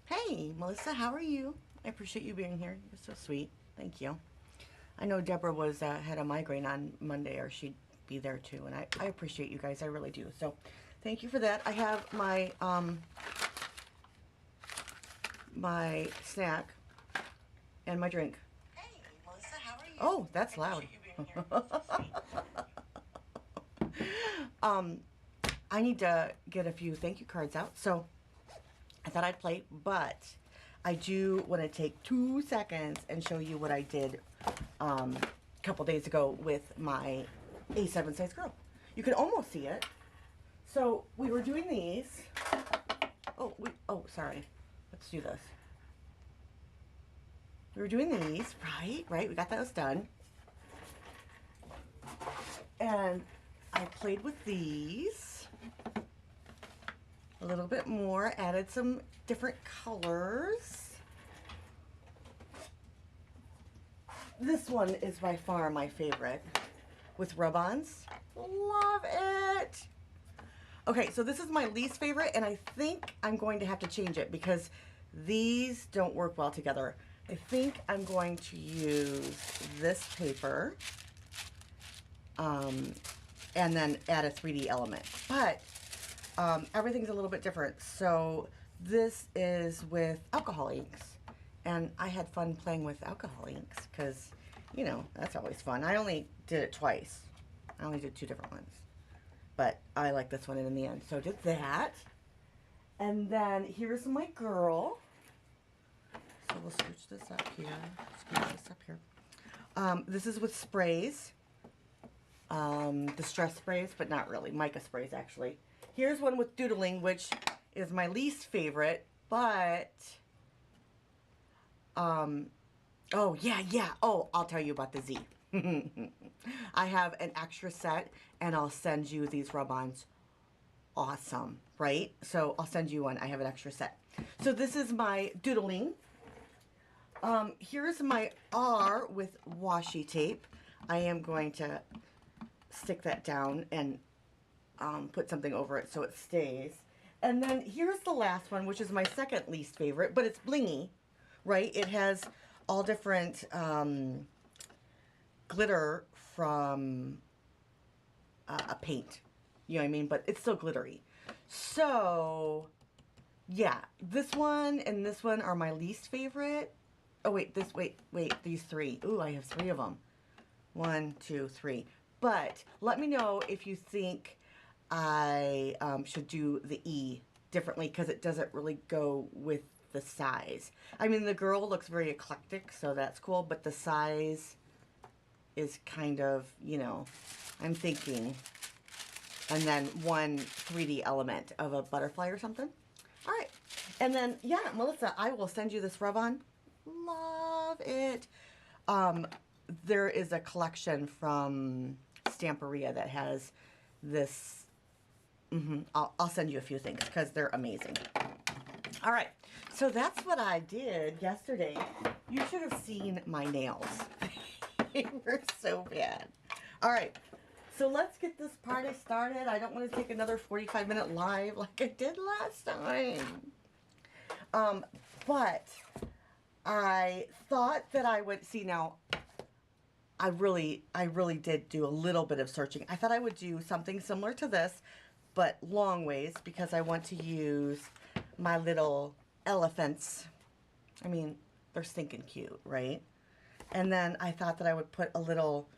Hey, Melissa, how are you? I appreciate you being here. You're so sweet. Thank you. I know Deborah was had a migraine on Monday, or she'd be there too, and I appreciate you guys. I really do. So, thank you for that. I have my my snack and my drink. Hey, Melissa, how are you? Oh, that's loud. I need to get a few thank you cards out, so I thought I'd play, but I do want to take 2 seconds and show you what I did a couple days ago with my A7 size girl. You can almost see it. So we were doing these. Oh, sorry. Let's do this. We were doing these, right? We got those done. And I played with these a little bit more, added some different colors. This one is by far my favorite with rub-ons. Love it. Okay, so this is my least favorite, and I think I'm going to have to change it because these don't work well together. I think I'm going to use this paper and then add a 3D element. But everything's a little bit different. So this is with alcohol inks. And I had fun playing with alcohol inks because, you know, that's always fun. I only did it twice. I only did 2 different ones. But I like this one in the end. So I did that. And then here's my girl. So we'll scooch this up here. This is with sprays. Distress sprays, but not really. Mica sprays, actually. Here's one with doodling, which is my least favorite, but... oh, yeah. Oh, I'll tell you about the Z. I have an extra set, and I'll send you these rub-ons. Awesome, right? So I'll send you one. I have an extra set. So this is my doodling. Here's my R with washi tape. I am going to stick that down and put something over it so it stays. And then here's the last one, which is my second least favorite, but it's blingy, right? It has all different glitter from a paint, you know what I mean? But it's still glittery. So, yeah, this one and this one are my least favorite. Oh, wait, these 3. Ooh, I have 3 of them. 1, 2, 3. But let me know if you think I should do the E differently because it doesn't really go with the size. I mean, the girl looks very eclectic, so that's cool, but the size is kind of, you know, I'm thinking. And then one 3D element of a butterfly or something. All right. And then, yeah, Melissa, I will send you this rub-on. Love it. There is a collection from Stamperia that has this. I'll send you a few things because they're amazing. All right, so that's what I did yesterday. You should have seen my nails. They were so bad. All right, so let's get this party started. I don't want to take another 45-minute live like I did last time. But I thought that I would see now. I really did do a little bit of searching. I thought I would do something similar to this, but long ways, because I want to use my little elephants. I mean, they're stinking cute, right? And then I thought that I would put a little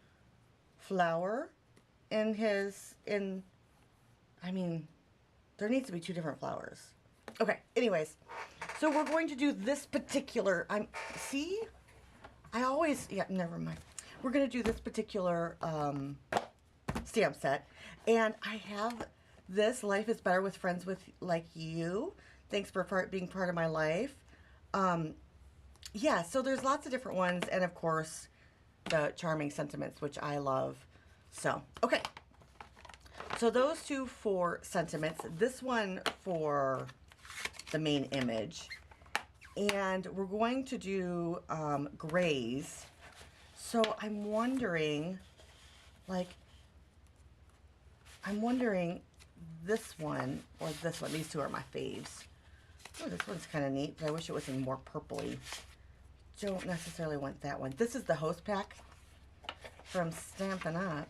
flower in I mean, there needs to be 2 different flowers. Okay, anyways, so we're going to do this particular, never mind. We're going to do this particular stamp set. And I have this, Life is Better with Friends Like You. Thanks for being part of my life. Yeah, so there's lots of different ones. And, of course, the Charming Sentiments, which I love. So, okay. So those 2 for sentiments. This one for the main image. And we're going to do grays. So I'm wondering this one or this one. These 2 are my faves. Oh, this one's kind of neat, but I wish it was in more purpley. Don't necessarily want that one. This is the host pack from Stampin' Up.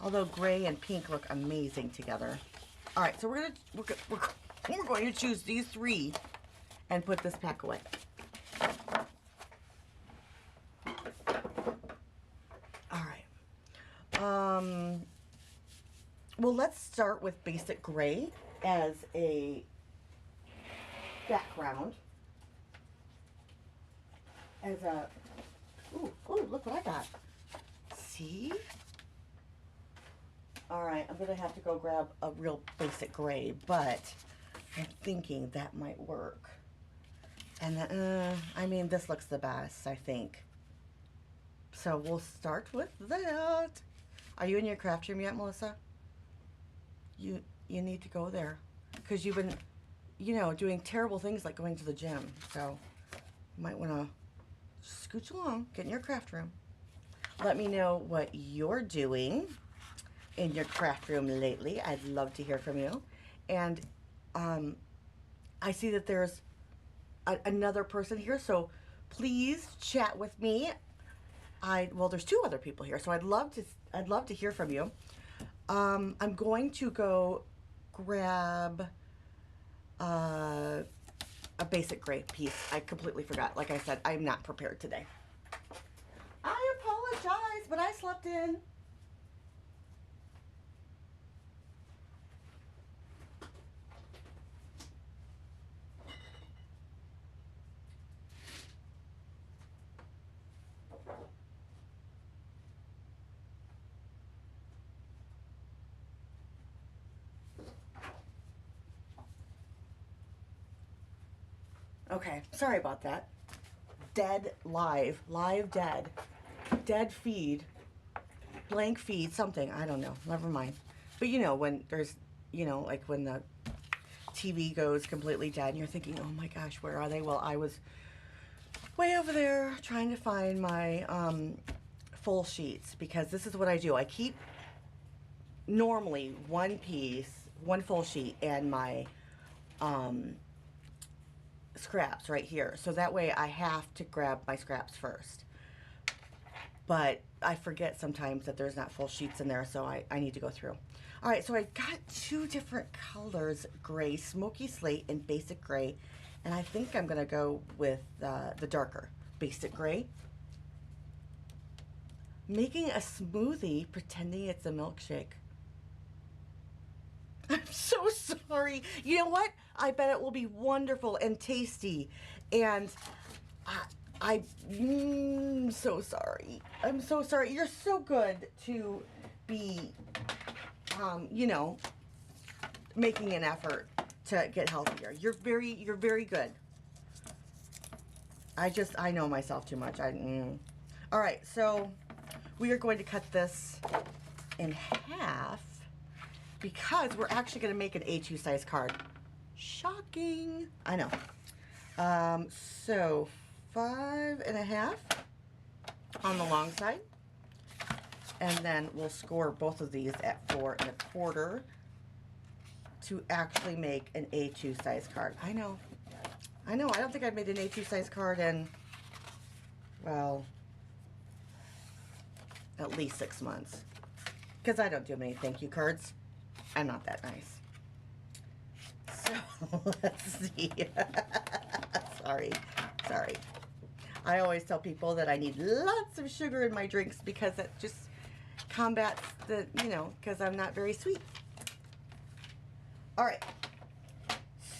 Although gray and pink look amazing together. All right, so we're going to choose these 3 and put this pack away. All right. Well, let's start with basic gray as a background. As a, ooh, look what I got. See? All right, I'm gonna have to go grab a real basic gray, but I'm thinking that might work. And then, I mean, this looks the best, I think. So we'll start with that. Are you in your craft room yet, Melissa? You need to go there because you've been, you know, doing terrible things like going to the gym. So you might want to scooch along, get in your craft room. Let me know what you're doing in your craft room lately. I'd love to hear from you. And I see that there's another person here, so please chat with me. Well, there's 2 other people here, so I'd love to hear from you. I'm going to go grab a basic gray piece. I completely forgot. Like I said, I'm not prepared today. I apologize, but I slept in. Okay, sorry about that. Dead live dead feed, blank feed, something, I don't know, never mind. But you know, when there's, you know, like when the TV goes completely dead and you're thinking, oh my gosh, where are they? Well, I was way over there trying to find my full sheets, because this is what I do. I keep normally 1 piece, 1 full sheet, and my scraps right here, so that way I have to grab my scraps first. But I forget sometimes that there's not full sheets in there, so I need to go through. All right, so I got 2 different colors, gray, smoky slate, and basic gray, and I think I'm gonna go with the darker basic gray. Making a smoothie, pretending it's a milkshake. I'm so sorry. You know what? I bet it will be wonderful and tasty. And I'm so sorry. I'm so sorry. You're so good to be, you know, making an effort to get healthier. You're very good. I know myself too much. All right, so we are going to cut this in half, because we're actually going to make an A2 size card. Shocking. I know. So 5.5 on the long side. And then we'll score both of these at 4.25 to actually make an A2 size card. I know. I don't think I've made an A2 size card in, well, at least 6 months. Because I don't do many thank you cards. I'm not that nice. So, let's see. Sorry. I always tell people that I need lots of sugar in my drinks, because that just combats the, you know, because I'm not very sweet. All right.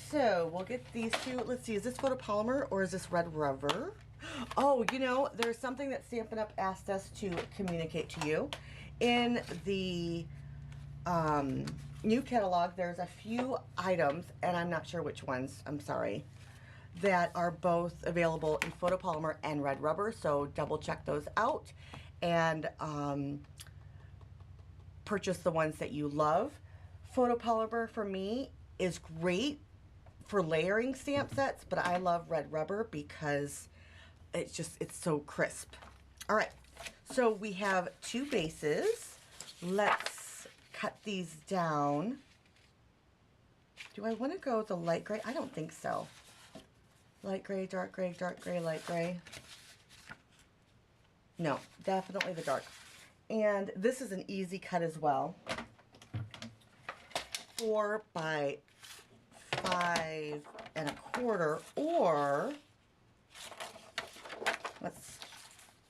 So, we'll get these 2. Let's see, is this photopolymer or is this red rubber? Oh, you know, there's something that Stampin' Up asked us to communicate to you. In the new catalog, there's a few items, and I'm not sure which ones, I'm sorry, that are both available in photopolymer and red rubber, so double check those out and purchase the ones that you love. Photopolymer for me is great for layering stamp sets, but I love red rubber because it's so crisp. All right, so we have 2 bases. Let's cut these down Do I want to go the light gray? I don't think so. Light gray, dark gray, dark gray, light gray. No, definitely the dark. And this is an easy cut as well. 4 by 5.25, or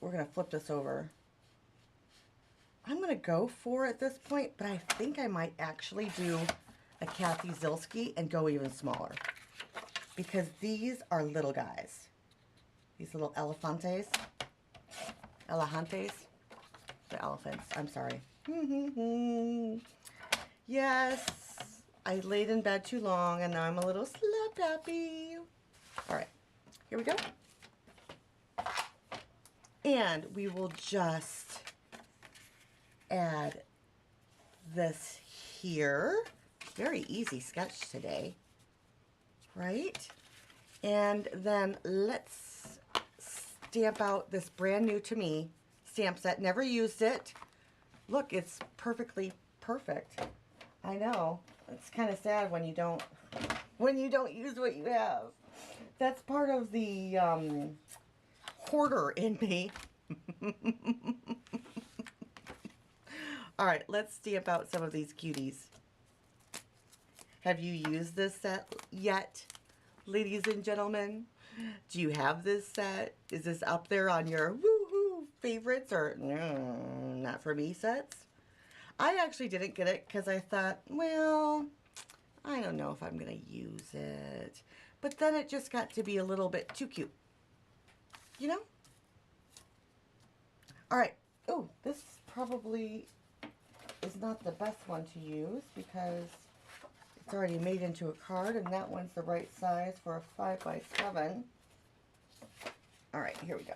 we're gonna flip this over. I'm gonna go 4 at this point, but I think I might actually do a Kathy Zilski and go even smaller, because these are little guys. These little elefantes, the elephants, I'm sorry. Yes, I laid in bed too long and now I'm a little slap happy. All right, here we go. And we will just add this here. Very easy sketch today, right? And then let's stamp out this brand new to me stamp set. Never used it. Look, it's perfectly perfect. I know. It's kind of sad when you don't use what you have. That's part of the hoarder in me. All right, let's stamp out some of these cuties. Have you used this set yet, ladies and gentlemen? Do you have this set? Is this up there on your woohoo favorites or not for me sets? I actually didn't get it because I thought, well, I don't know if I'm going to use it. But then it just got to be a little bit too cute. You know? All right. Oh, this probably is not the best one to use because it's already made into a card, and that one's the right size for a 5 by 7. All right, here we go.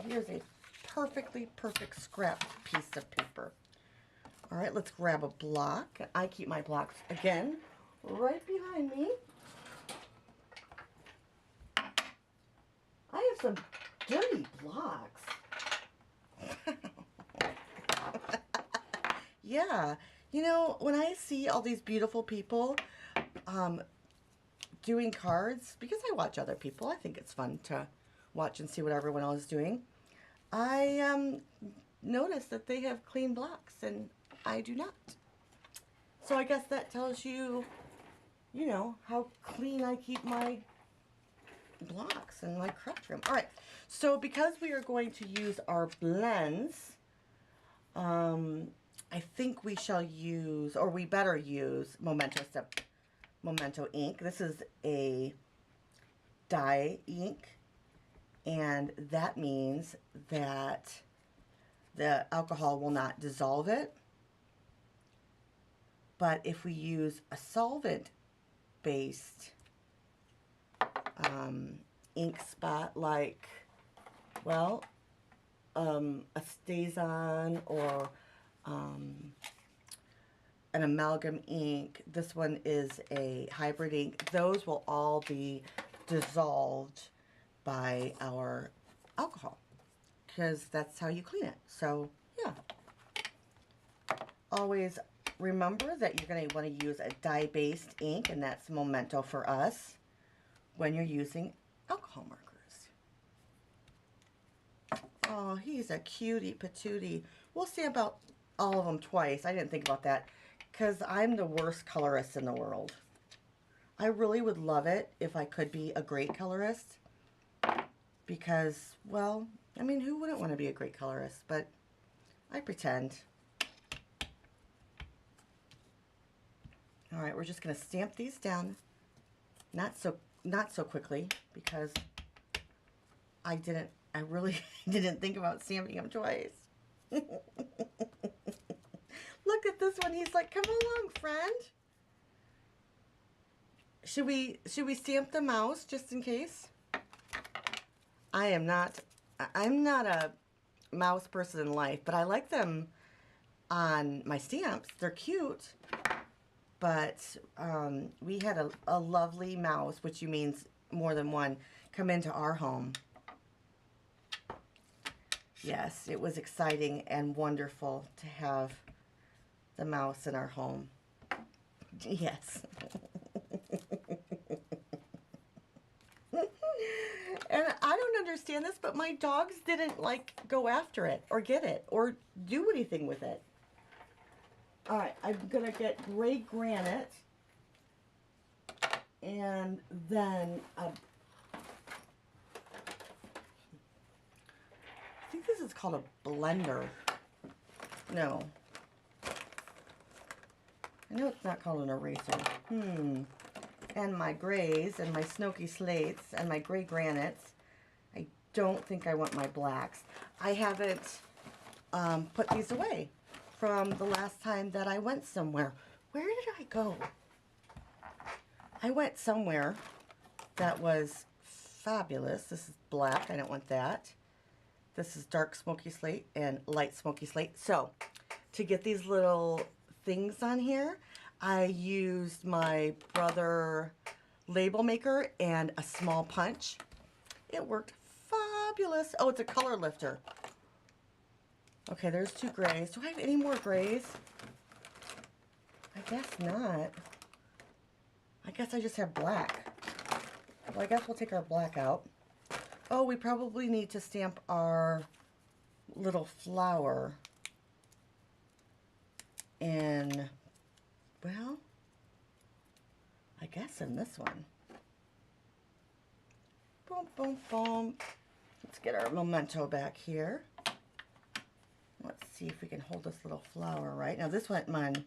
Here's a perfectly perfect scrap piece of paper. All right, let's grab a block. I keep my blocks, again, right behind me. I have some dirty blocks. Yeah, you know, when I see all these beautiful people doing cards, because I watch other people, I think it's fun to watch and see what everyone else is doing. I notice that they have clean blocks and I do not. So I guess that tells you, you know, how clean I keep my blocks and my craft room. All right, so because we are going to use our blends, I think we shall use, or we better use Memento ink. This is a dye ink, and that means that the alcohol will not dissolve it. But if we use a solvent-based ink spot like, well, a StazOn or an amalgam ink, this one is a hybrid ink, those will all be dissolved by our alcohol because that's how you clean it. So yeah, always remember that you're going to want to use a dye-based ink, and that's Memento for us when you're using alcohol markers. Oh, he's a cutie patootie. We'll stamp out all of them twice. I didn't think about that because I'm the worst colorist in the world. I really would love it if I could be a great colorist because, well, I mean, who wouldn't want to be a great colorist? But I pretend. All right, we're just going to stamp these down, not so quickly, because I really didn't think about stamping them twice. Look at this one. He's like, "Come along, friend." Should we stamp the mouse just in case? I'm not a mouse person in life, but I like them on my stamps. They're cute. But we had a lovely mouse, which means more than one, come into our home. Yes, it was exciting and wonderful to have the mouse in our home. Yes. And I don't understand this, but my dogs didn't like go after it or get it or do anything with it. All right, I'm gonna get gray granite, and then I think this is called a blender. No, I know it's not called an eraser. And my grays and my smoky slates and my gray granites. I don't think I want my blacks. I haven't put these away from the last time that I went somewhere. Where did I go? I went somewhere that was fabulous. This is black. I don't want that. This is dark smoky slate and light smoky slate. So to get these little things on here, I used my brother label maker and a small punch. It worked fabulous. Oh, it's a color lifter. Okay, there's 2 grays. Do I have any more grays? I guess not. I guess I just have black. Well, I guess we'll take our black out. Oh, we probably need to stamp our little flower in, well, I guess in this one. Boom, boom, boom. Let's get our memento back here. Let's see if we can hold this little flower right. Now this one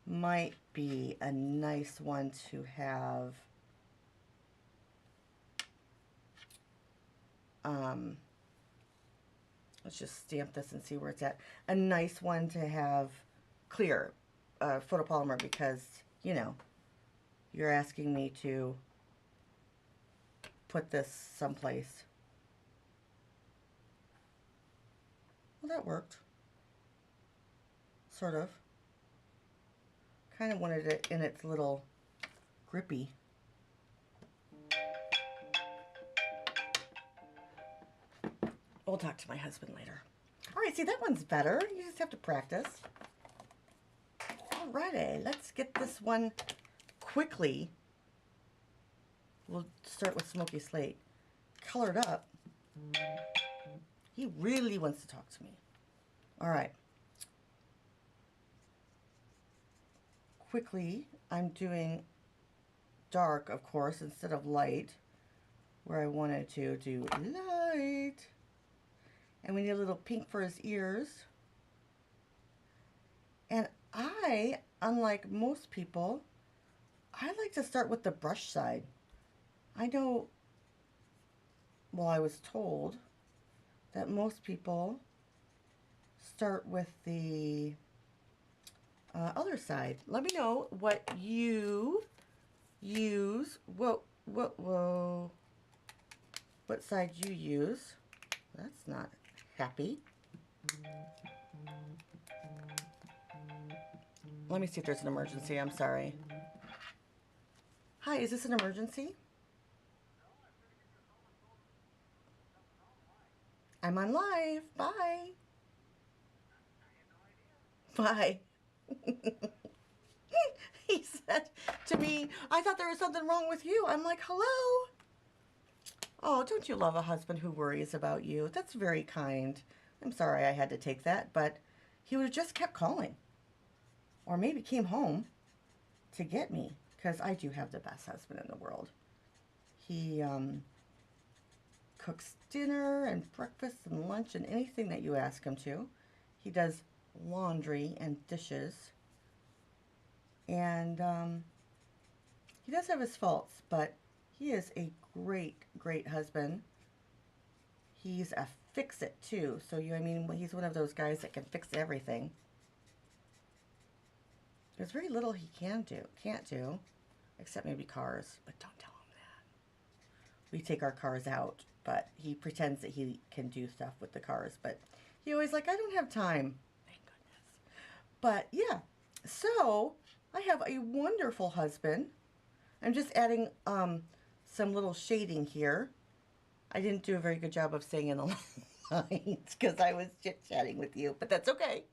might be a nice one to have let's just stamp this and see where it's at. A nice one to have clear photopolymer, because, you know, you're asking me to put this someplace. Well, that worked. Sort of. Kind of wanted it in its little grippy. We'll talk to my husband later. All right, see, that one's better. You just have to practice. Alrighty, let's get this one quickly. We'll start with Smoky Slate. Colored up. He really wants to talk to me. All right. Quickly, I'm doing dark, of course, instead of light, where I wanted to do light. And we need a little pink for his ears. And I, unlike most people, I like to start with the brush side. I know, well, I was told that most people start with the other side. Let me know what you use. What side you use. That's not happy. Let me see if there's an emergency. I'm sorry. Hi, is this an emergency? I'm on live. Bye. Bye. He said to me, I thought there was something wrong with you. I'm like, hello? Oh, don't you love a husband who worries about you? That's very kind. I'm sorry I had to take that, but he would have just kept calling. Or maybe came home to get me, because I do have the best husband in the world. He cooks dinner and breakfast and lunch and anything that you ask him to. He does laundry and dishes. And he does have his faults, but he is a great, great husband. He's a fix-it too. So I mean, he's one of those guys that can fix everything. There's very little he can't do, except maybe cars, but don't tell him that. We take our cars out, but he pretends that he can do stuff with the cars, but he always like, I don't have time. Thank goodness. But yeah, so I have a wonderful husband. I'm just adding some little shading here. I didn't do a very good job of saying in the lines because I was chit-chatting with you, but that's okay.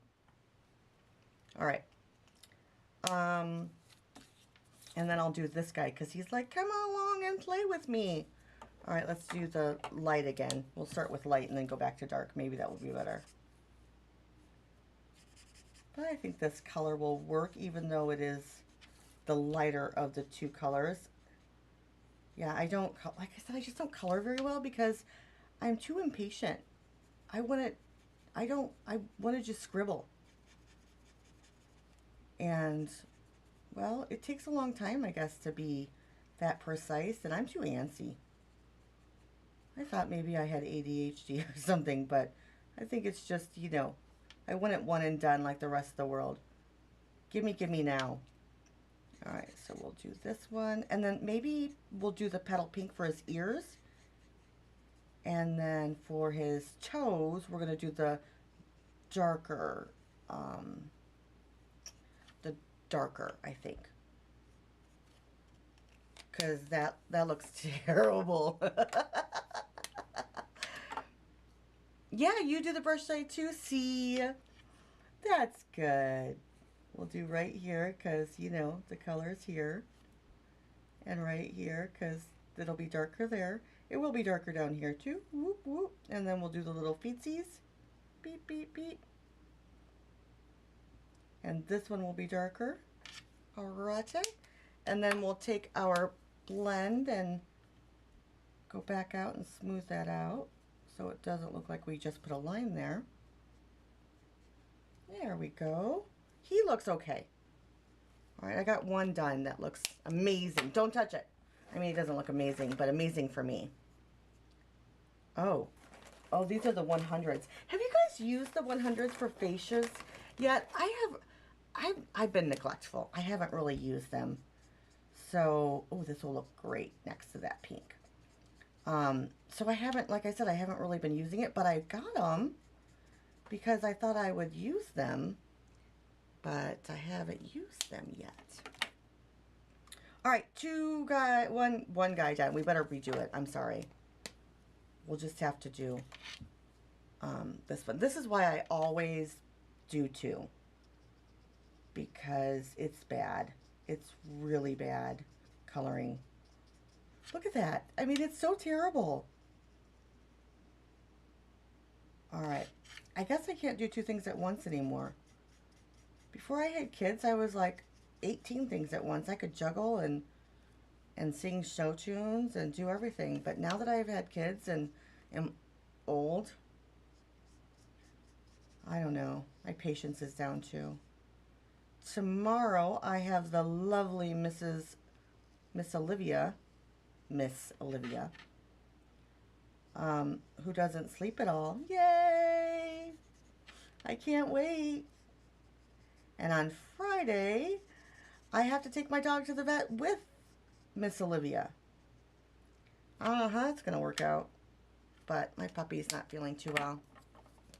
All right. And then I'll do this guy because he's like, come along and play with me. All right, let's do the light again. We'll start with light and then go back to dark. Maybe that will be better. But I think this color will work even though it is the lighter of the two colors. Yeah, I don't, like I said, I just don't color very well because I'm too impatient. I want to just scribble. And, well, it takes a long time, I guess, to be that precise, and I'm too antsy. I thought maybe I had ADHD or something, but I think it's just, you know, I want it one and done like the rest of the world. Give me now. All right, so we'll do this one, and then maybe we'll do the petal pink for his ears. And then for his toes, we're gonna do the darker, I think. Because that looks terrible. Yeah, you do the brush side too. See, that's good. We'll do right here because, you know, the color is here. And right here because it'll be darker there. It will be darker down here too. Whoop, whoop. And then we'll do the little feetsies. Beep, beep, beep. And this one will be darker. Alright. And then we'll take our blend and go back out and smooth that out so it doesn't look like we just put a line there. There we go. He looks okay. All right, I got one done that looks amazing. Don't touch it. I mean, it doesn't look amazing, but amazing for me. Oh, these are the 100s. Have you guys used the 100s for fascias yet? I've been neglectful. I haven't really used them. So, oh, this will look great next to that pink. So I haven't, like I said, I haven't really been using it, but I got them because I thought I would use them, but I haven't used them yet. All right, one guy done. We better redo it. I'm sorry. We'll just have to do this one. This is why I always do two, because it's bad. It's really bad coloring. Look at that. I mean, it's so terrible. All right. I guess I can't do two things at once anymore. Before I had kids, I was like 18 things at once. I could juggle and sing show tunes and do everything. But now that I've had kids and am old, I don't know. My patience is down too. Tomorrow I have the lovely Miss Olivia, who doesn't sleep at all. Yay! I can't wait. And on Friday, I have to take my dog to the vet with Miss Olivia. It's gonna work out. But my puppy's not feeling too well.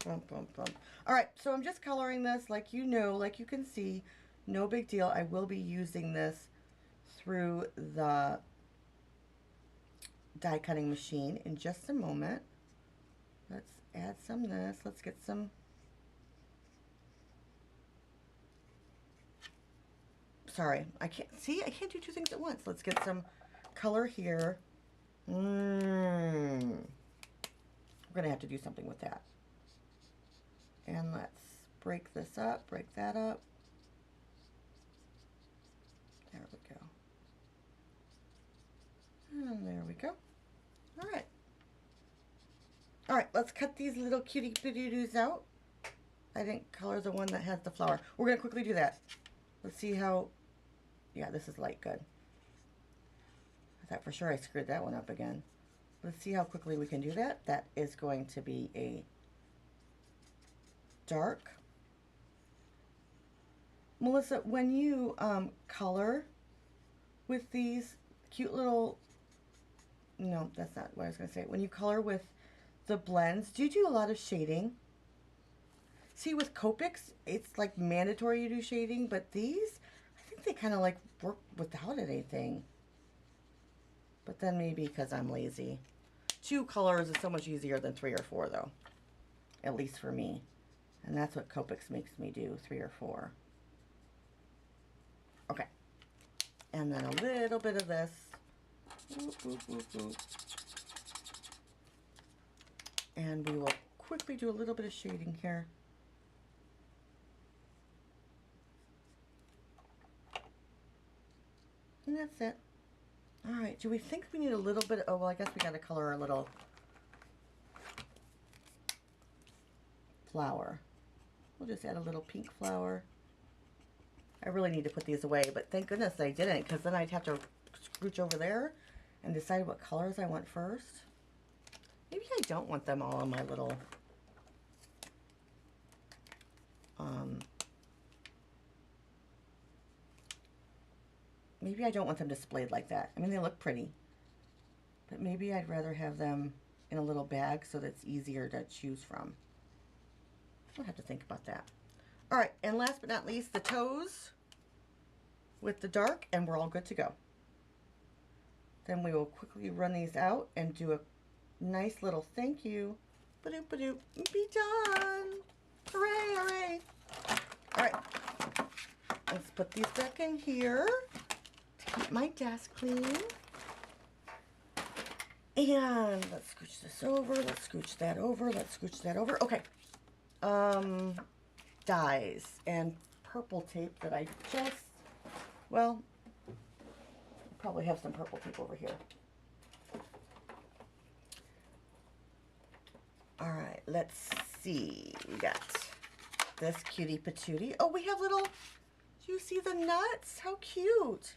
Bum, bum, bum. All right, so I'm just coloring this like you know, like you can see. No big deal. I will be using this through the die cutting machine in just a moment. Let's add some of this. Let's get some. Sorry, I can't do two things at once. Let's get some color here. We're gonna have to do something with that. And let's break this up, break that up. There we go. And there we go. All right. All right, let's cut these little cutie patooties out. I didn't color the one that has the flower. We're gonna quickly do that. Let's see how, yeah, this is light good. I thought for sure I screwed that one up again. Let's see how quickly we can do that. That is going to be a dark. Melissa, when you color with these cute little, no, that's not what I was going to say. When you color with the blends, do you do a lot of shading? See, with Copics, it's like mandatory you do shading, but these, I think they kind of like work without anything. But then maybe because I'm lazy. 2 colors is so much easier than 3 or 4 though. At least for me. And that's what Copics makes me do, 3 or 4. Okay. And then a little bit of this. Boop, boop, boop, boop. And we will quickly do a little bit of shading here. And that's it. All right, do we think we need a little bit? Oh, well, I guess we got to color our little flower. We'll just add a little pink flower. I really need to put these away, but thank goodness I didn't, because then I'd have to scooch over there and decide what colors I want first. Maybe I don't want them all on my little maybe I don't want them displayed like that. I mean, they look pretty, but maybe I'd rather have them in a little bag so that's easier to choose from. I'll have to think about that. All right, and last but not least, the toes with the dark, and we're all good to go. Then we will quickly run these out and do a nice little thank you. Ba-doop, ba-doop, be done. Hooray, hooray. All right, let's put these back in here to keep my desk clean. And let's scooch this over, let's scooch that over, let's scooch that over. Okay, dies and purple tape that I just, well, probably have some purple tape over here. All right, let's see. We got this cutie patootie. Oh, we have little, do you see the nuts? How cute.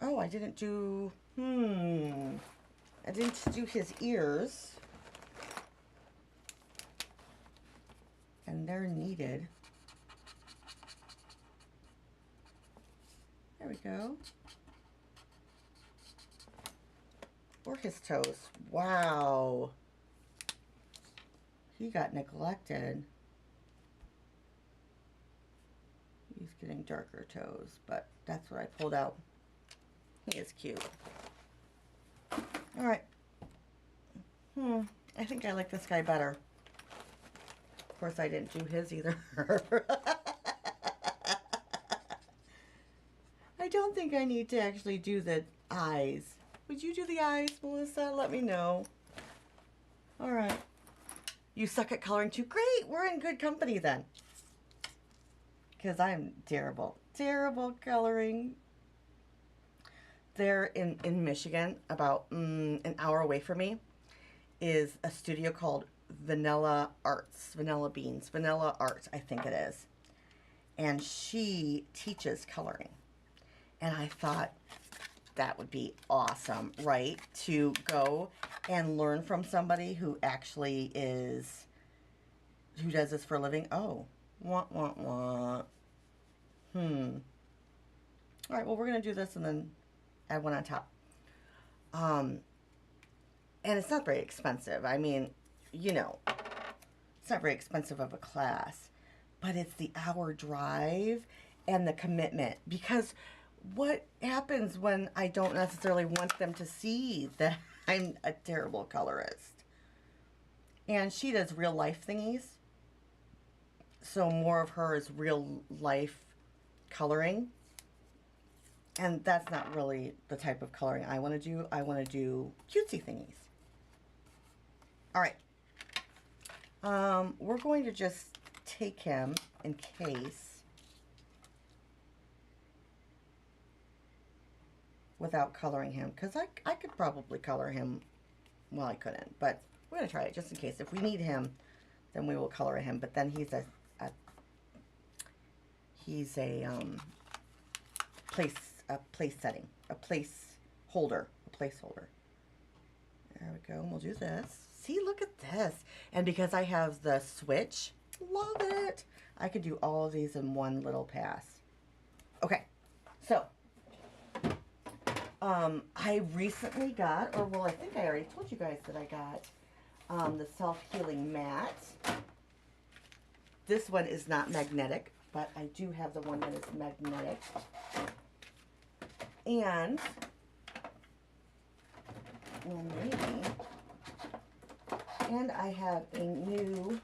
Oh, I didn't do, I didn't do his ears. And they're needed. There we go. Or his toes. Wow. He got neglected. He's getting darker toes, but that's what I pulled out. He is cute. All right. I think I like this guy better. Of course, I didn't do his either. I don't think I need to actually do the eyes. Would you do the eyes, Melissa? Let me know. All right. You suck at coloring too? Great, we're in good company then. Because I'm terrible. Terrible coloring. There in Michigan, about an hour away from me, is a studio called Vanilla Arts. Vanilla Beans. Vanilla Art, I think it is. And she teaches coloring. And I thought that would be awesome, right? To go and learn from somebody who actually is, who does this for a living. Oh, wah, wah, wah. All right, well, we're going to do this and then add one on top. And it's not very expensive. I mean, you know, it's not very expensive of a class, but it's the hour drive and the commitment, because what happens when I don't necessarily want them to see that I'm a terrible colorist? And she does real life thingies. So more of her is real life coloring. And that's not really the type of coloring I want to do. I want to do cutesy thingies. All right. We're going to just take him in case, without coloring him, because I could probably color him. Well, I couldn't, but we're going to try it just in case. If we need him, then we will color him. But then he's a placeholder. There we go. And we'll do this. See, look at this. And because I have the switch, love it. I could do all of these in one little pass. Okay, so I recently got, or well, I think I already told you guys that I got the self-healing mat. This one is not magnetic, but I do have the one that is magnetic. And well, maybe. And I have a new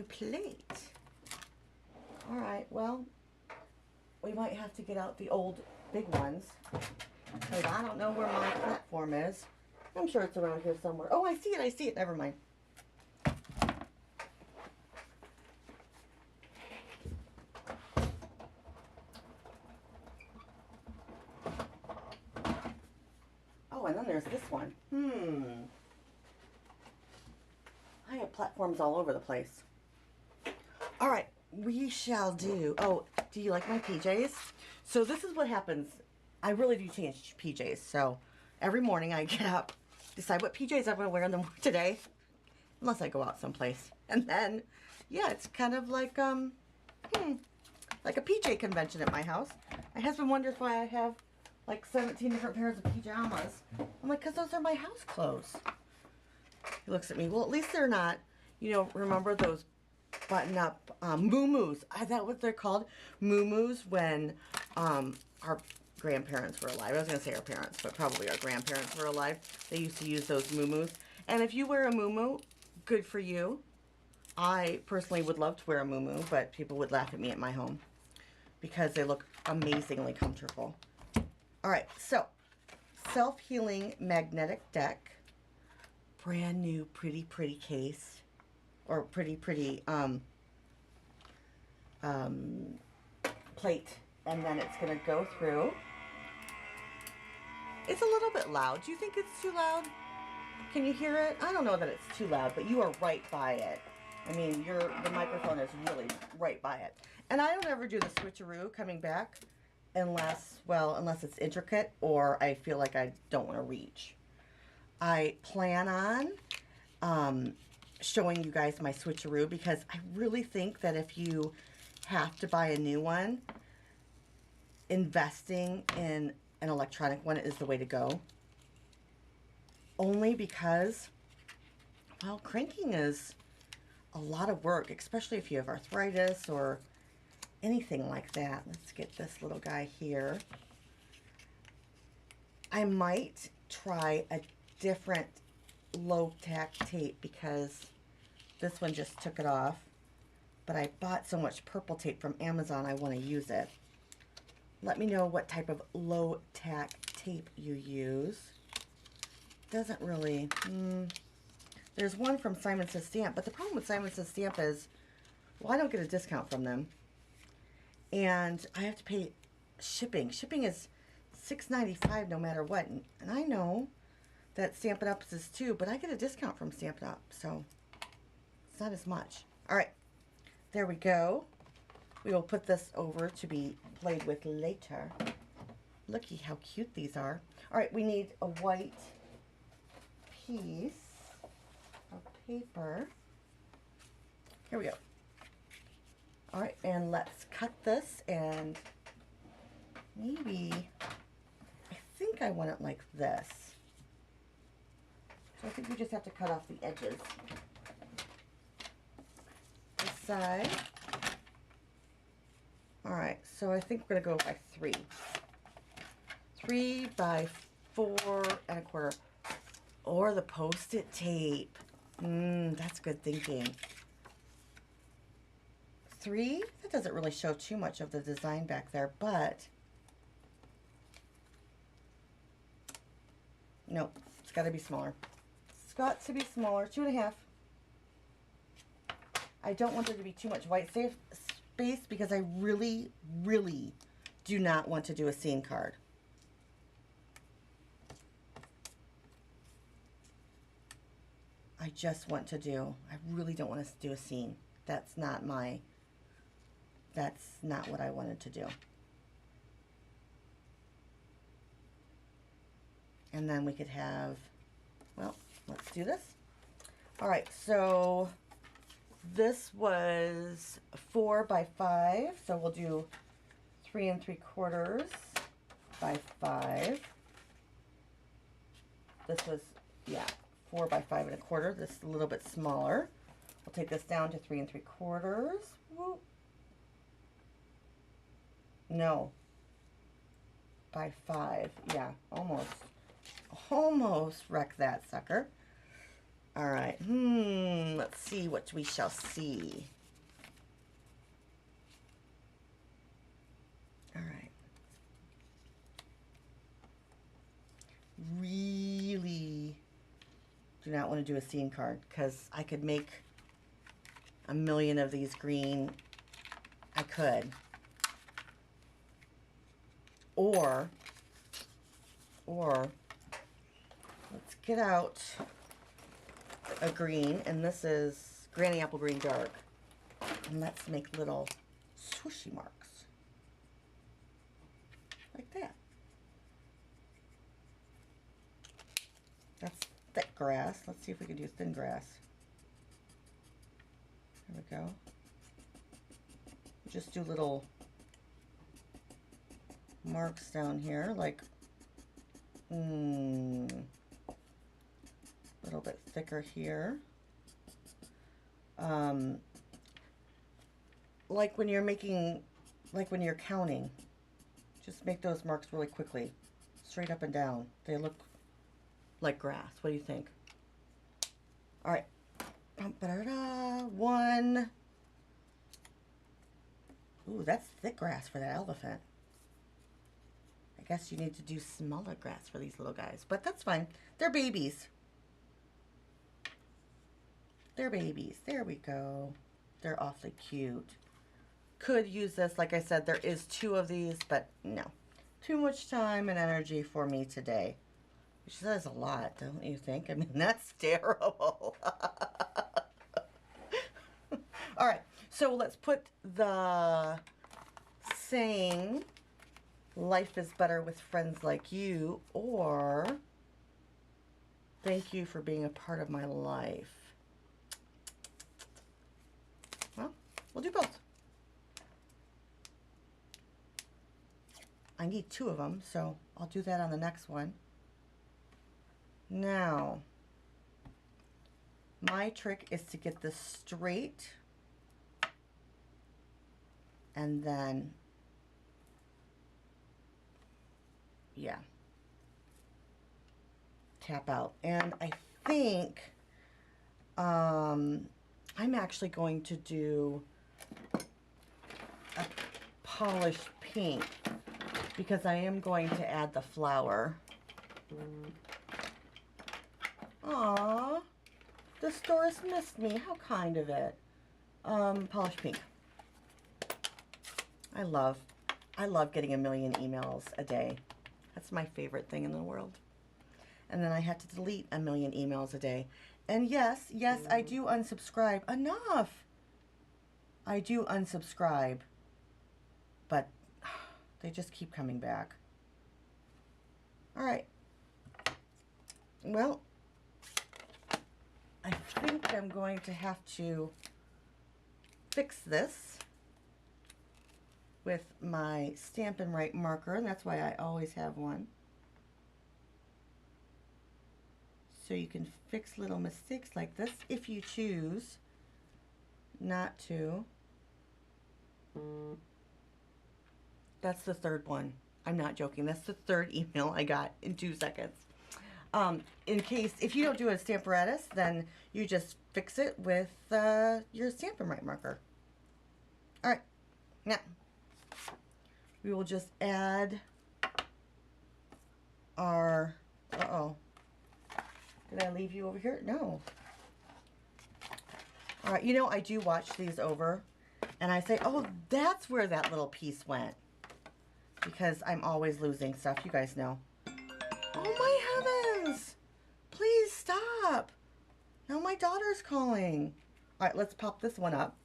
plate. All right, well, we might have to get out the old big ones Wait, I don't know where my platform is. I'm sure it's around here somewhere. Oh, I see it. I see it. Never mind. Oh, and then there's this one. I have platforms all over the place. All right, we shall do. Oh, do you like my PJs? So this is what happens. I really do change PJs. So every morning I get up, decide what PJs I'm going to wear in the today, unless I go out someplace. And then, yeah, it's kind of like like a PJ convention at my house. My husband wonders why I have like 17 different pairs of pajamas. I'm like, because those are my house clothes. He looks at me, well, at least they're not, you know, remember those button-up moo-moos. Is that what they're called? Moo-moos when our grandparents were alive. I was going to say our parents, but probably our grandparents were alive. They used to use those moo-moos. And if you wear a moo-moo, good for you. I personally would love to wear a moo-moo, but people would laugh at me at my home because they look amazingly comfortable. All right, so self-healing magnetic deck. Brand new pretty case, or pretty plate, and then it's gonna go through. It's a little bit loud. Do you think it's too loud? Can you hear it? I don't know that it's too loud, but you are right by it. I mean, the microphone is really right by it. And I don't ever do the switcheroo coming back unless it's intricate or I feel like I don't want to reach. I plan on showing you guys my switcheroo because I really think that if you have to buy a new one, investing in an electronic one is the way to go. Only because, well, cranking is a lot of work, especially if you have arthritis or anything like that. Let's get this little guy here. I might try a different low tack tape because this one just took it off, but I bought so much purple tape from Amazon I want to use it. Let me know what type of low tack tape you use. Doesn't really there's one from Simon Says Stamp, but the problem with Simon Says Stamp is, well, I don't get a discount from them, and I have to pay shipping. Shipping is $6.95 no matter what, and I know that Stampin' Up is too, but I get a discount from Stampin' Up, so it's not as much. All right, there we go. We will put this over to be played with later. Looky how cute these are. All right, we need a white piece of paper. Here we go. All right, and let's cut this, and maybe, I think I want it like this. So I think we just have to cut off the edges. This side. All right, so I think we're gonna go by 3. 3 by 4.25. Or the Post-it tape. That's good thinking. 3, that doesn't really show too much of the design back there, but nope, it's got to be smaller. It's got to be smaller. 2.5. I don't want there to be too much white space because I really do not want to do a scene card. I just want to do, I really don't want to do a scene. That's not what I wanted to do. And then we could have, well, let's do this. All right, so this was 4 by 5, so we'll do 3 3/4 by 5. This was, yeah, 4 by 5.25. This is a little bit smaller. We'll take this down to 3 3/4. Whoop. No, by 5. Yeah, almost wrecked that sucker. All right. Let's see what we shall see. All right. really do not want to do a scene card because I could make a million of these green. I could. Or let's get out a green, and this is Granny Apple Green Dark. And let's make little swooshy marks. Like that. That's thick grass. Let's see if we can do thin grass. There we go. Just do little marks down here, like a little bit thicker here. Like when you're making, like when you're counting, just make those marks really quickly, straight up and down. They look like grass. What do you think? All right. One. Ooh, that's thick grass for that elephant. I guess you need to do smaller grass for these little guys, but that's fine. They're babies. They're babies. There we go. They're awfully cute. Could use this. Like I said, there is 2 of these, but no. Too much time and energy for me today. Which says a lot, don't you think? I mean, that's terrible. All right, so let's put the saying, life is better with friends like you, or thank you for being a part of my life. Well, we'll do both. I need 2 of them, so I'll do that on the next one. Now, my trick is to get this straight and then, yeah, tap out. And I think I'm actually going to do a polished pink because I am going to add the flower. Aww, the store has missed me. How kind of it. Polished pink. I love getting a million emails a day. That's my favorite thing in the world. And then I had to delete a million emails a day. And yes, I do unsubscribe. Enough! I do unsubscribe. But they just keep coming back. Alright. Well, I think I'm going to have to fix this with my Stampin' Up marker, and that's why I always have one. So you can fix little mistakes like this if you choose not to. That's the 3rd one. I'm not joking. That's the 3rd email I got in 2 seconds. In case, if you don't do a Stamparatus, then you just fix it with your Stampin' Up marker. Alright, now we will just add our, did I leave you over here? No. Alright, you know, I do watch these over, and I say, oh, that's where that little piece went. Because I'm always losing stuff, you guys know. Oh my heavens! Please stop! Now my daughter's calling. Alright, let's pop this one up.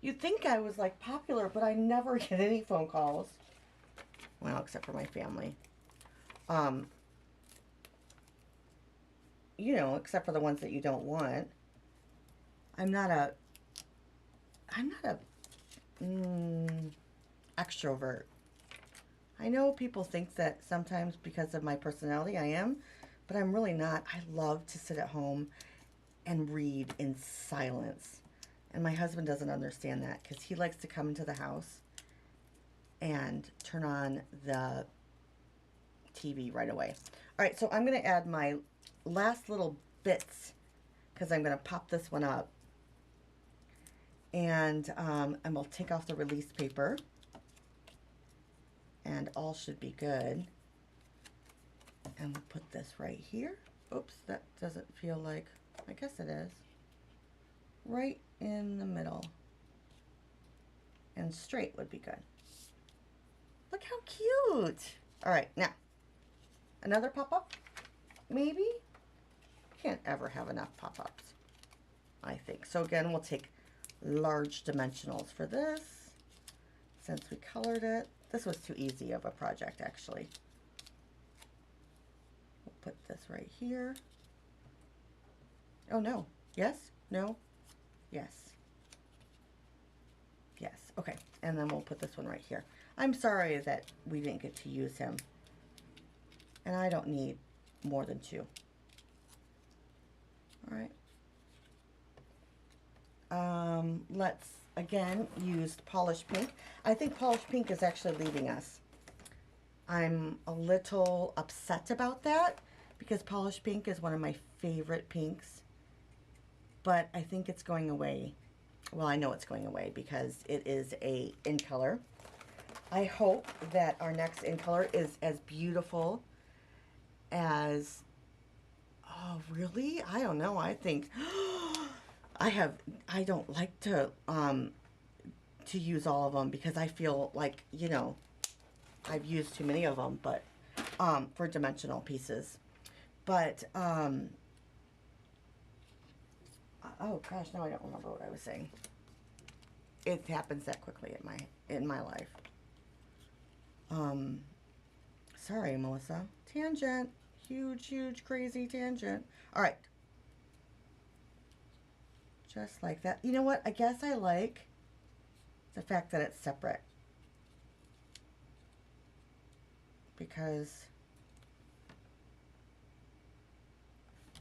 You'd think I was like popular, but I never get any phone calls. Well, except for my family. You know, except for the ones that you don't want. I'm not a extrovert. I know people think that sometimes because of my personality I am, but I'm really not. I love to sit at home and read in silence. And my husband doesn't understand that because he likes to come into the house and turn on the TV right away. All right, so I'm going to add my last little bits because I'm going to pop this one up. And I'm going to take off the release paper. And and all should be good. And we'll put this right here. Oops, that doesn't feel like, I guess it is. Right in the middle. And straight would be good. Look how cute. All right, now, another pop-up, maybe? Can't ever have enough pop-ups, I think. So again, we'll take large dimensionals for this, since we colored it. This was too easy of a project, actually. We'll put this right here. Oh, no. Yes? No? Yes. Yes. Okay. And then we'll put this one right here. I'm sorry that we didn't get to use him. And I don't need more than 2. All right. Let's, again, use polished pink. I think polished pink is actually leaving us. I'm a little upset about that because polished pink is one of my favorite pinks. But I think it's going away. Well, I know it's going away because it is a in color. I hope that our next in color is as beautiful as, oh, really? I don't know. I think I don't like to use all of them because I feel like, you know, I've used too many of them, but for dimensional pieces. But oh gosh, now I don't remember what I was saying. It happens that quickly in my life. Sorry, Melissa. Tangent. Huge, huge, crazy tangent. All right. Just like that. You know what? I guess I like the fact that it's separate. Because,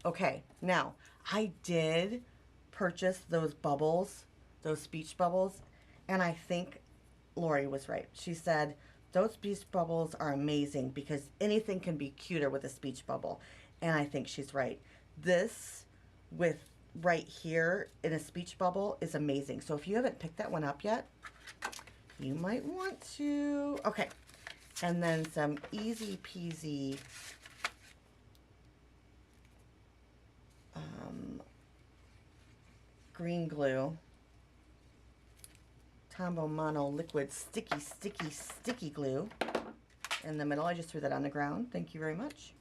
okay, now, I did purchase those bubbles, those speech bubbles, and I think Lori was right. She said, those speech bubbles are amazing because anything can be cuter with a speech bubble. And I think she's right. This with right here in a speech bubble is amazing. So if you haven't picked that one up yet, you might want to. Okay. And then some easy peasy green glue. Tombow Mono liquid sticky glue in the middle. I just threw that on the ground. Thank you very much.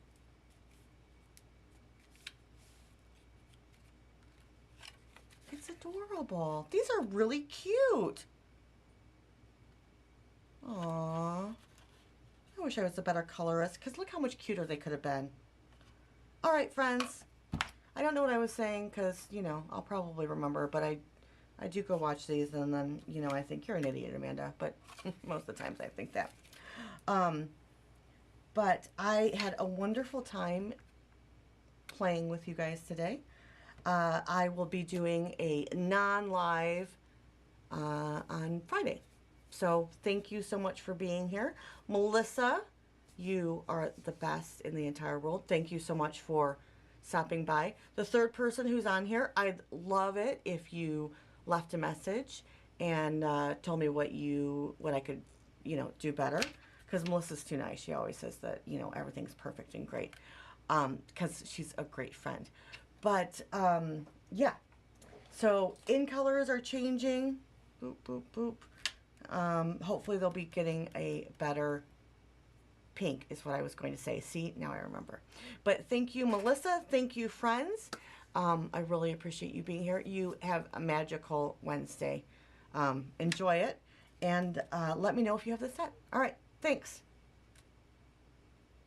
It's adorable. These are really cute. Aww. I wish I was a better colorist because look how much cuter they could have been. All right, friends. I don't know what I was saying because, you know, I'll probably remember, but I do go watch these and then, you know, I think you're an idiot, Amanda, but most of the times I think that. But I had a wonderful time playing with you guys today. I will be doing a non-live on Friday. So thank you so much for being here. Melissa, you are the best in the entire world. Thank you so much for stopping by. The third person who's on here, I'd love it if you left a message and told me what I could, you know, do better. Because Melissa's too nice. She always says that, you know, everything's perfect and great. Because she's a great friend. But, yeah. So, in colors are changing. Boop, boop, boop. Hopefully they'll be getting a better pink is what I was going to say. See, now I remember. But thank you, Melissa. Thank you, friends. I really appreciate you being here. You have a magical Wednesday. Enjoy it. And let me know if you have the set. All right. Thanks.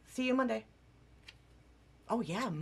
See you Monday. Oh, yeah, Monday.